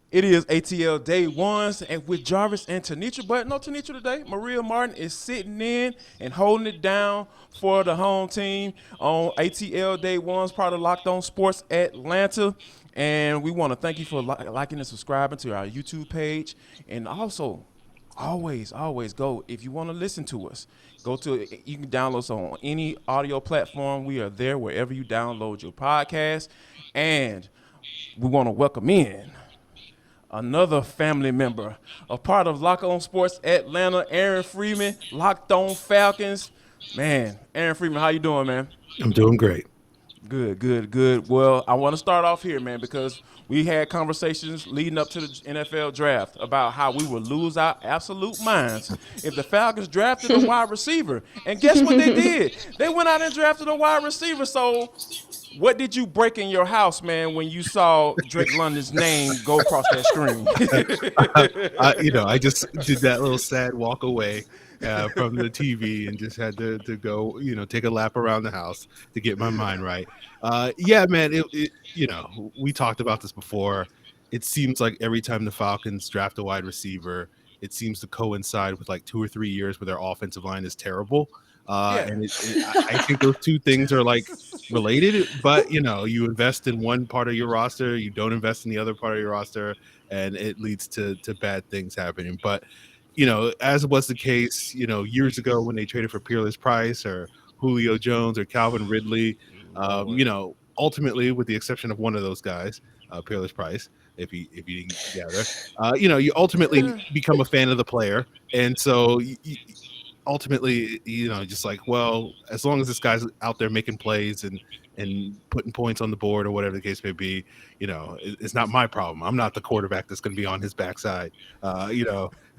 It is ATL Day Ones and with Jarvis and Tenitra, but no Tenitra today. Maria Martin is sitting in and holding it down for the home team on ATL Day Ones, part of Locked On Sports Atlanta. And we want to thank you for liking and subscribing to our YouTube page. And also, always go, if you want to listen to us, you can download us on any audio platform. We are there wherever you download your podcast. And we want to welcome in another family member, a part of Locked On Sports Atlanta, Aaron Freeman, Locked On Falcons. Man, Aaron Freeman, how you doing, man? I'm doing great. Good. Well, I want to start off here, man, because we had conversations leading up to the NFL draft about how we would lose our absolute minds if the Falcons drafted a wide receiver. And guess what they did? They went out and drafted a wide receiver. So what did you break in your house, man, when you saw Drake London's name go across that screen? I just did that little sad walk away from the TV and just had to go, take a lap around the house to get my mind right. Yeah, man, we talked about this before. It seems like every time the Falcons draft a wide receiver, it seems to coincide with like 2 or 3 years where their offensive line is terrible. Yeah. And I think those two things are like related, but you invest in one part of your roster, you don't invest in the other part of your roster, and it leads to bad things happening. But as was the case, years ago when they traded for Peerless Price or Julio Jones or Calvin Ridley, ultimately, with the exception of one of those guys, Peerless Price, if you didn't gather, you ultimately become a fan of the player, and so ultimately, just like, well, as long as this guy's out there making plays and putting points on the board or whatever the case may be, it's not my problem. I'm not the quarterback that's going to be on his backside,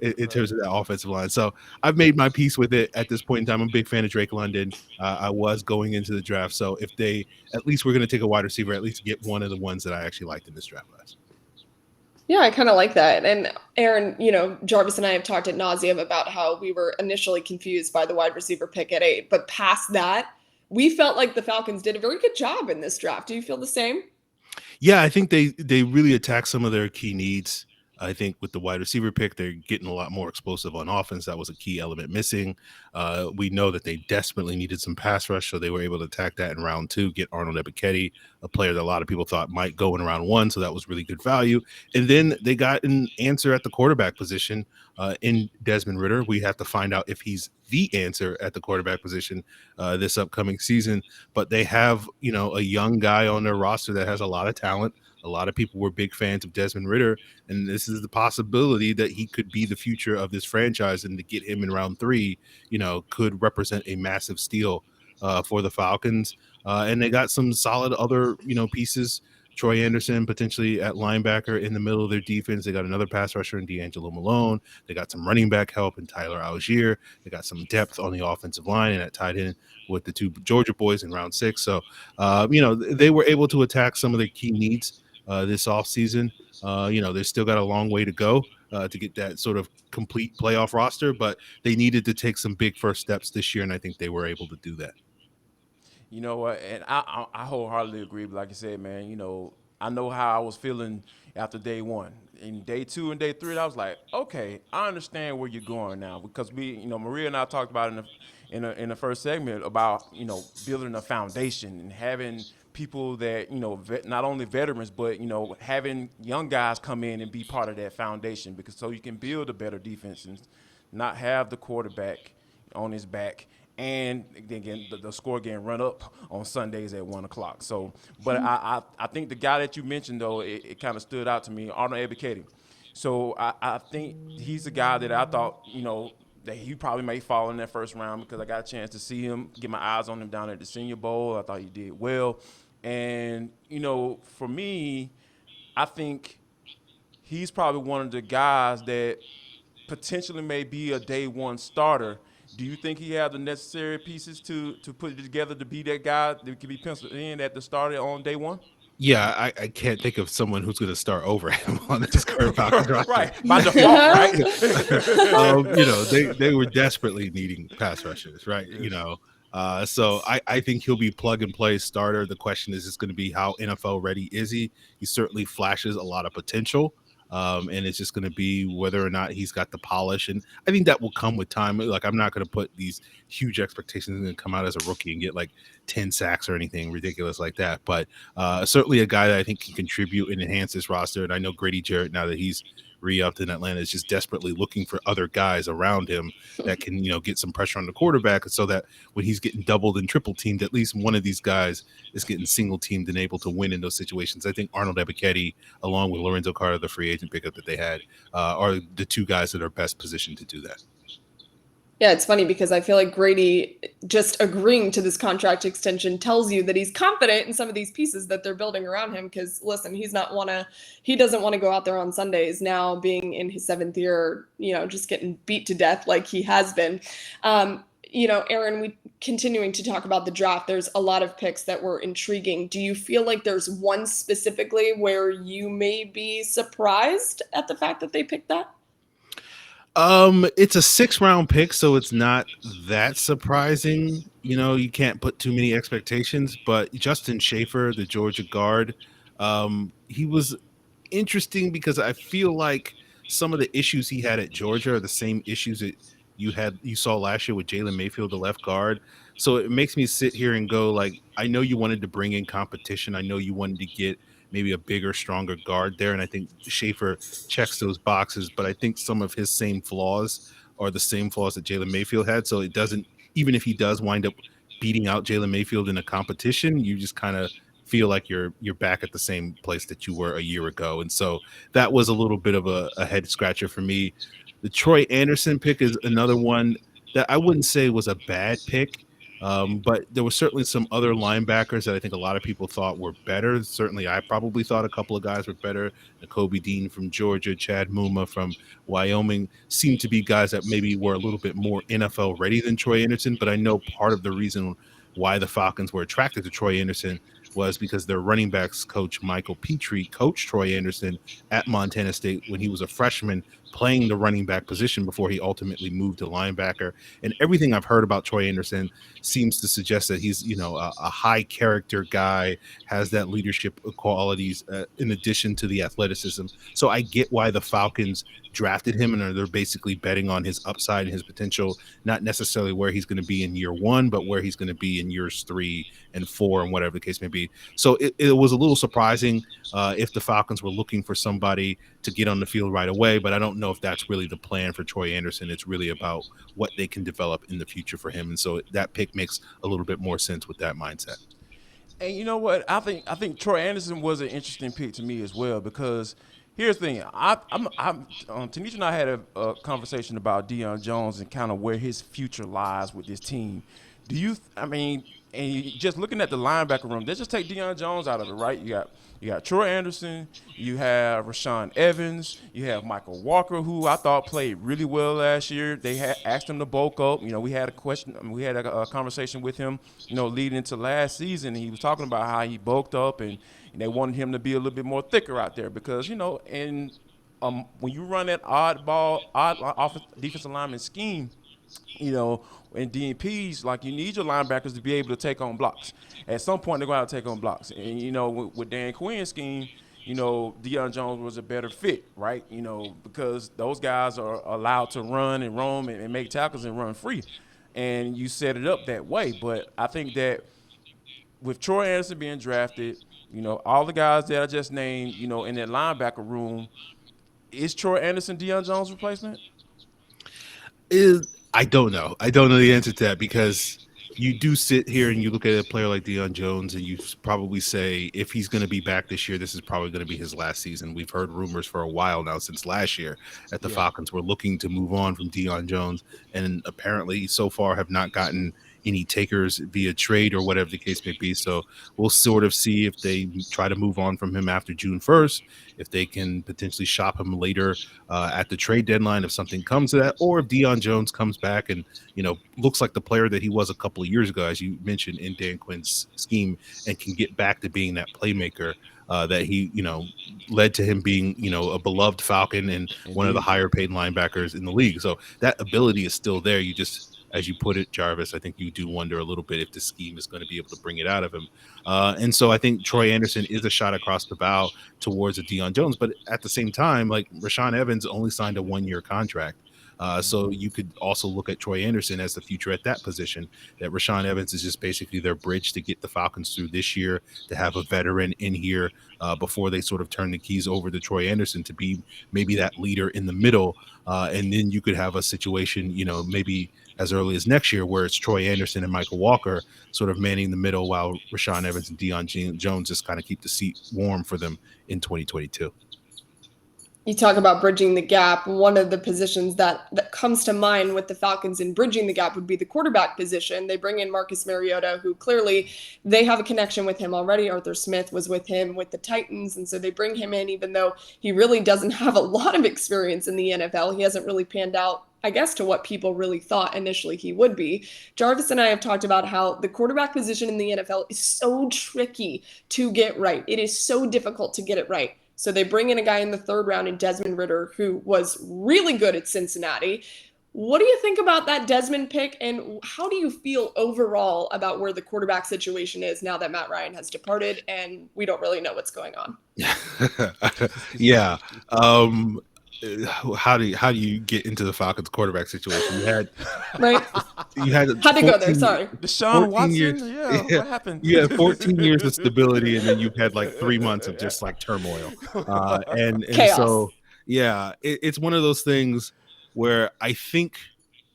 in terms of that offensive line. So I've made my peace with it at this point in time. I'm a big fan of Drake London. I was going into the draft. So if they at least were going to take a wide receiver, at least get one of the ones that I actually liked in this draft class. Yeah, I kind of like that. And Aaron, Jarvis and I have talked ad nauseum about how we were initially confused by the wide receiver pick at 8. But past that, we felt like the Falcons did a very good job in this draft. Do you feel the same? Yeah, I think they really attacked some of their key needs. I think with the wide receiver pick, they're getting a lot more explosive on offense. That was a key element missing. We know that they desperately needed some pass rush, so they were able to attack that in round 2, get Arnold Ebiketie, a player that a lot of people thought might go in round 1, so that was really good value. And then they got an answer at the quarterback position in Desmond Ridder. We have to find out if he's the answer at the quarterback position this upcoming season. But they have, a young guy on their roster that has a lot of talent. A lot of people were big fans of Desmond Ridder, and this is the possibility that he could be the future of this franchise. And to get him in round 3, could represent a massive steal for the Falcons. And they got some solid other, pieces. Troy Anderson potentially at linebacker in the middle of their defense. They got another pass rusher in D'Angelo Malone. They got some running back help in Tyler Algier. They got some depth on the offensive line and at tight end with the 2 Georgia boys in round 6. So, they were able to attack some of their key needs this offseason. They still got a long way to go to get that sort of complete playoff roster, but they needed to take some big first steps this year, and I think they were able to do that. You know what? And I wholeheartedly agree. But like I said, man, I know how I was feeling after day 1. In day 2 and day 3, I was like, okay, I understand where you're going now, because Maria and I talked about in the first segment about building a foundation and having people that not only veterans, but having young guys come in and be part of that foundation, because so you can build a better defense and not have the quarterback on his back and again the score getting run up on Sundays at 1:00. So, but I think the guy that you mentioned though, it kind of stood out to me, Arnold Ebiketie. So I think he's a guy that I thought that he probably may fall in that first round, because I got a chance to see him, get my eyes on him down at the Senior Bowl. I thought he did well, and for me, I think he's probably one of the guys that potentially may be a day 1 starter. Do you think he has the necessary pieces to put it together to be that guy that can be penciled in at the starter on day 1? Yeah, I can't think of someone who's going to start over him on this current Falcons roster. Right, by default, right? They were desperately needing pass rushers, right? So I think he'll be plug and play starter. The question is going to be how NFL ready is he? He certainly flashes a lot of potential. And it's just going to be whether or not he's got the polish. And I think that will come with time. Like, I'm not going to put these huge expectations and come out as a rookie and get like 10 sacks or anything ridiculous like that. But certainly a guy that I think can contribute and enhance this roster. And I know Grady Jarrett, now that he's re-upped in Atlanta, is just desperately looking for other guys around him that can, get some pressure on the quarterback, so that when he's getting doubled and triple teamed, at least one of these guys is getting single teamed and able to win in those situations. I think Arnold Ebiketie, along with Lorenzo Carter, the free agent pickup that they had, are the two guys that are best positioned to do that. Yeah, it's funny because I feel like Grady just agreeing to this contract extension tells you that he's confident in some of these pieces that they're building around him. Because listen, he doesn't want to go out there on Sundays now, being in his 7th year, just getting beat to death like he has been. Aaron, we continuing to talk about the draft. There's a lot of picks that were intriguing. Do you feel like there's one specifically where you may be surprised at the fact that they picked that? It's a 6th-round pick, so it's not that surprising. You can't put too many expectations, but Justin Schaefer, the Georgia guard, he was interesting because I feel like some of the issues he had at Georgia are the same issues that you saw last year with Jalen Mayfield, the left guard. So it makes me sit here and go, like, I know you wanted to bring in competition. I know you wanted to get maybe a bigger, stronger guard there. And I think Schaefer checks those boxes, but I think some of his same flaws are the same flaws that Jalen Mayfield had. So it doesn't, even if he does wind up beating out Jalen Mayfield in a competition, you just kind of feel like you're back at the same place that you were a year ago. And so that was a little bit of a head scratcher for me. The Troy Anderson pick is another one that I wouldn't say was a bad pick. But there were certainly some other linebackers that I think a lot of people thought were better. Certainly, I probably thought a couple of guys were better. Nakobe Dean from Georgia, Chad Muma from Wyoming seemed to be guys that maybe were a little bit more NFL ready than Troy Anderson. But I know part of the reason why the Falcons were attracted to Troy Anderson was because their running backs coach, Michael Petrie, coached Troy Anderson at Montana State when he was a freshman playing the running back position before he ultimately moved to linebacker. And everything I've heard about Troy Anderson seems to suggest that he's, a high character guy, has that leadership qualities in addition to the athleticism. So I get why the Falcons drafted him, and they're basically betting on his upside and his potential, not necessarily where he's going to be in year 1, but where he's going to be in years 3 and 4 and whatever the case may be. So it was a little surprising if the Falcons were looking for somebody to get on the field right away, but I don't know if that's really the plan for Troy Anderson. It's really about what they can develop in the future for him. And so that pick makes a little bit more sense with that mindset. And you know what? I think Troy Anderson was an interesting pick to me as well, because here's the thing. Tenitra and I had a conversation about Deion Jones and kind of where his future lies with this team. And just looking at the linebacker room, let's just take Deion Jones out of it, right? You got Troy Anderson, you have Rashaan Evans, you have Michael Walker, who I thought played really well last year. They had asked him to bulk up. We had a conversation with him, leading into last season. And he was talking about how he bulked up, and they wanted him to be a little bit more thicker out there because, when you run that odd defensive lineman scheme, in DNPs, like, you need your linebackers to be able to take on blocks. At some point, they're going to have to take on blocks. And, with Dan Quinn's scheme, Deion Jones was a better fit, right? Because those guys are allowed to run and roam and make tackles and run free. And you set it up that way. But I think that with Troy Anderson being drafted, all the guys that I just named, in that linebacker room, is Troy Anderson Deion Jones' replacement? I don't know. I don't know the answer to that, because you do sit here and you look at a player like Deion Jones and you probably say, if he's going to be back this year, this is probably going to be his last season. We've heard rumors for a while now, since last year, that the Falcons were looking to move on from Deion Jones, and apparently so far have not gotten any takers via trade or whatever the case may be. So we'll sort of see if they try to move on from him after June 1st, if they can potentially shop him later at the trade deadline, if something comes to that, or if Deion Jones comes back and, looks like the player that he was a couple of years ago, as you mentioned, in Dan Quinn's scheme, and can get back to being that playmaker that he, led to him being, a beloved Falcon and one of the higher paid linebackers in the league. So that ability is still there. You just as you put it, Jarvis, I think you do wonder a little bit if the scheme is going to be able to bring it out of him. And so I think Troy Anderson is a shot across the bow towards a Deion Jones. But at the same time, like Rashaan Evans only signed a 1-year contract. So you could also look at Troy Anderson as the future at that position, that Rashaan Evans is just basically their bridge to get the Falcons through this year, to have a veteran in here before they sort of turn the keys over to Troy Anderson to be maybe that leader in the middle. And then you could have a situation, maybe as early as next year where it's Troy Anderson and Michael Walker sort of manning the middle while Rashaan Evans and Deion Jones just kind of keep the seat warm for them in 2022. You talk about bridging the gap. One of the positions that comes to mind with the Falcons in bridging the gap would be the quarterback position. They bring in Marcus Mariota, who clearly they have a connection with him already. Arthur Smith was with him with the Titans, and so they bring him in, even though he really doesn't have a lot of experience in the NFL. He hasn't really panned out, I guess, to what people really thought initially he would be. Jarvis and I have talked about how the quarterback position in the NFL is so tricky to get right. It is so difficult to get it right. So they bring in a guy in the 3rd round in Desmond Ridder, who was really good at Cincinnati. What do you think about that Desmond pick, and how do you feel overall about where the quarterback situation is now that Matt Ryan has departed and we don't really know what's going on? Yeah. How do you get into the Falcons quarterback situation? You had Had to go there. Sorry, Deshaun Watson. Years, yeah, what happened? You had 14 years of stability, and then you've had like 3 months of just like turmoil, and chaos. So yeah, it's one of those things where I think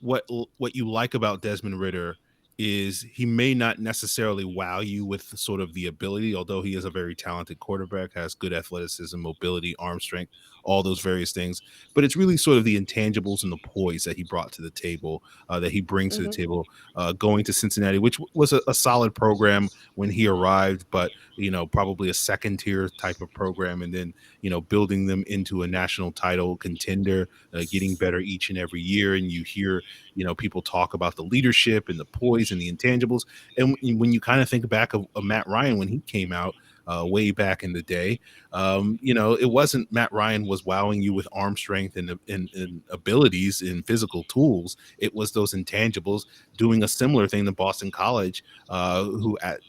what you like about Desmond Ridder is he may not necessarily wow you with sort of the ability, although he is a very talented quarterback, has good athleticism, mobility, arm strength, all those various things. But it's really sort of the intangibles and the poise that he brought to the table, that he brings to the table, going to Cincinnati, which was a solid program when he arrived, but probably a 2nd-tier type of program, and then building them into a national title contender, getting better each and every year. And you hear people talk about the leadership and the poise and the intangibles. And when you kind of think back of Matt Ryan when he came out way back in the day, it wasn't Matt Ryan was wowing you with arm strength and abilities and physical tools. It was those intangibles, doing a similar thing to Boston College, who at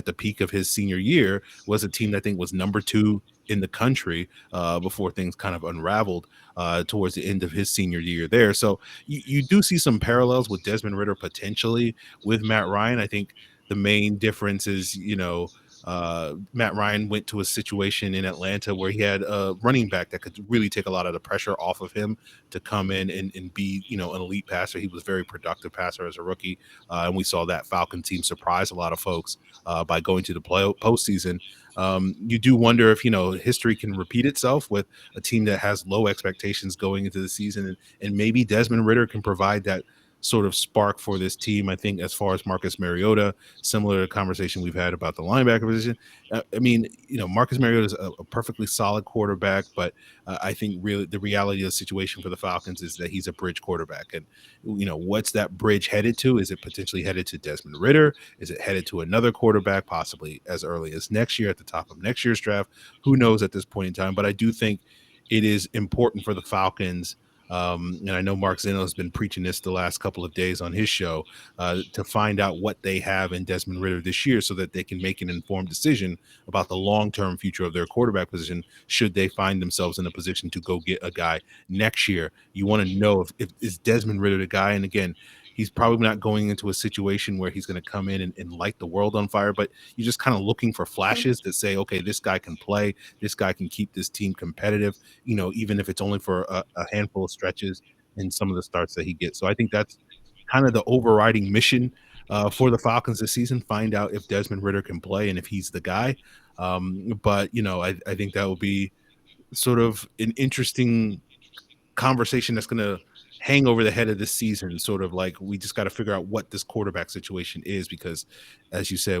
the peak of his senior year was a team that I think was number 2 in the country before things kind of unraveled towards the end of his senior year there. So you do see some parallels with Desmond Ridder potentially with Matt Ryan. I think the main difference is, Matt Ryan went to a situation in Atlanta where he had a running back that could really take a lot of the pressure off of him to come in and be, an elite passer. He was a very productive passer as a rookie. And we saw that Falcon team surprise a lot of folks by going to the postseason. You do wonder if, history can repeat itself with a team that has low expectations going into the season. And maybe Desmond Ridder can provide that sort of spark for this team. I think as far as Marcus Mariota, similar to the conversation we've had about the linebacker position. Marcus Mariota is a perfectly solid quarterback, but I think really the reality of the situation for the Falcons is that he's a bridge quarterback. And, what's that bridge headed to? Is it potentially headed to Desmond Ridder? Is it headed to another quarterback, possibly as early as next year at the top of next year's draft? Who knows at this point in time? But I do think it is important for the Falcons, and I know Mark Zeno has been preaching this the last couple of days on his show, to find out what they have in Desmond Ridder this year so that they can make an informed decision about the long-term future of their quarterback position should they find themselves in a position to go get a guy next year. You want to know if is Desmond Ridder the guy? And again, he's probably not going into a situation where he's going to come in and light the world on fire, but you're just kind of looking for flashes that say, okay, this guy can play, this guy can keep this team competitive, even if it's only for a handful of stretches in some of the starts that he gets. So I think that's kind of the overriding mission for the Falcons this season, find out if Desmond Ridder can play and if he's the guy. But I think that will be sort of an interesting conversation that's going to hang over the head of this season. Sort of like, we just got to figure out what this quarterback situation is, because as you said,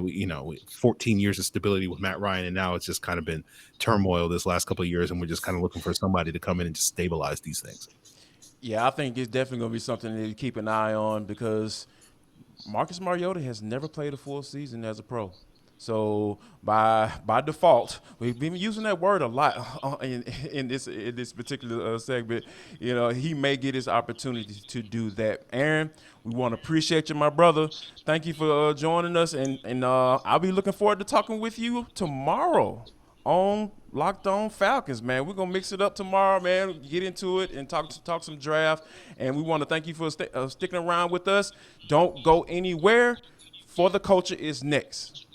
14 years of stability with Matt Ryan, and now it's just kind of been turmoil this last couple of years, and we're just kind of looking for somebody to come in and just stabilize these things. Yeah, I think it's definitely going to be something to keep an eye on, because Marcus Mariota has never played a full season as a pro. So by default, we've been using that word a lot in this particular segment. You know, he may get his opportunity to do that. Aaron, we want to appreciate you, my brother. Thank you for joining us, and I'll be looking forward to talking with you tomorrow on Locked On Falcons, man. We're gonna mix it up tomorrow, man. Get into it and talk some draft. And we want to thank you for sticking around with us. Don't go anywhere. For the Culture is next.